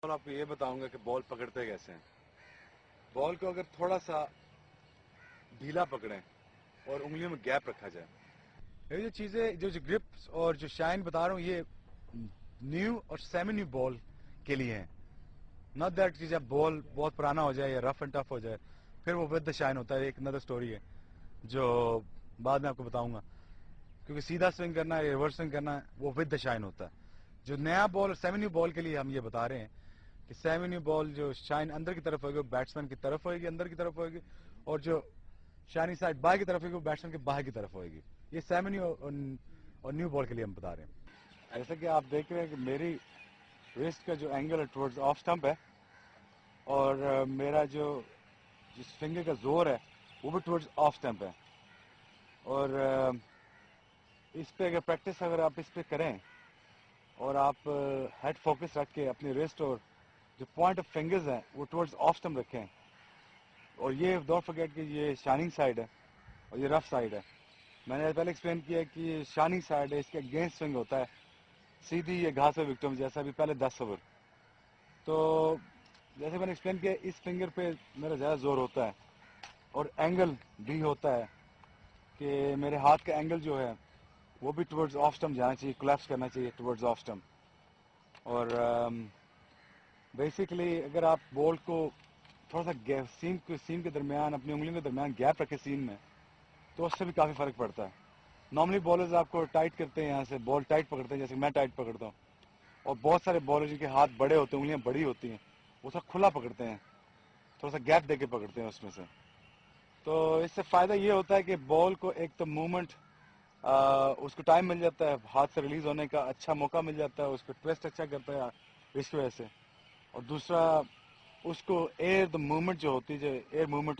और आपको ये बताऊंगा कि बॉल पकड़ते कैसे हैं। बॉल को अगर थोड़ा सा ढीला पकड़ें और उंगलियों में गैप रखा जाए, ये जो चीजें जो ग्रिप्स और जो शाइन बता रहा हूँ ये न्यू और सेमी न्यू बॉल के लिए हैं। नॉट दैट कि जब बॉल बहुत पुराना हो जाए या रफ एंड टफ हो जाए फिर वो विद द शाइन होता है। एक अनदर स्टोरी है जो बाद में आपको बताऊंगा, क्योंकि सीधा स्विंग करना है रिवर्स स्विंग करना है वो विद द शाइन होता है। जो नया बॉल और सेमी न्यू बॉल के लिए हम ये बता रहे हैं कि सेमी न्यू बॉल जो शाइन अंदर की तरफ होगी वो बैट्समैन की तरफ होगी, अंदर की तरफ होगी, और जो शाइनी साइड बाहर की तरफ होगी वो बैट्समैन के बाहर की तरफ होगी। ये सेमी न्यू और न्यू बॉल के लिए हम बता रहे हैं। ऐसा कि आप देख रहे हैं कि मेरी रिस्ट का जो एंगल है टुवर्ड्स ऑफ स्टंप है, और मेरा जो जिस फिंगर का जोर है वो भी टुवर्ड्स ऑफ स्टंप है। और इस पे अगर प्रैक्टिस अगर आप इस पे करें और आप हेड फोकस रख के अपनी रिस्ट और जो पॉइंट ऑफ फिंगर्स हैं वो टुवर्ड्स ऑफ स्टंप रखें, और ये डोंट फॉरगेट कि ये शाइनिंग साइड है और ये रफ साइड है। मैंने पहले एक्सप्लेन किया कि ये शाइनिंग साइड है, इसके अगेंस्ट स्विंग होता है, सीधी ये घास पे विक्टम जैसा अभी पहले 10 ओवर। तो जैसे मैंने एक्सप्लेन किया इस फिंगर पे मेरा ज़्यादा जोर होता है, और एंगल भी होता है कि मेरे हाथ का एंगल जो है वो भी टुवर्ड्स ऑफ स्टंप जाना चाहिए, कोलैप्स करना चाहिए टुवर्ड्स ऑफ स्टंप। और बेसिकली अगर आप बॉल को थोड़ा सा सीम के दरमियान अपनी उंगलियों के दरमियान गैप रखे सीन में, तो उससे भी काफ़ी फ़र्क पड़ता है। नॉर्मली बॉलर्स आपको टाइट करते हैं, यहाँ से बॉल टाइट पकड़ते हैं जैसे मैं टाइट पकड़ता हूँ, और बहुत सारे बॉलर जिनके हाथ बड़े होते हैं, उंगलियाँ बड़ी होती हैं, वो थोड़ा खुला पकड़ते हैं, थोड़ा सा गैप दे के पकड़ते हैं उसमें से। तो इससे फ़ायदा ये होता है कि बॉल को एक तो मूवमेंट उसको टाइम मिल जाता है, हाथ से रिलीज होने का अच्छा मौका मिल जाता है, उसको ट्विस्ट अच्छा करता है इसकी वजह से। और दूसरा उसको एयर द मूवमेंट जो होती है, जो एयर मूवमेंट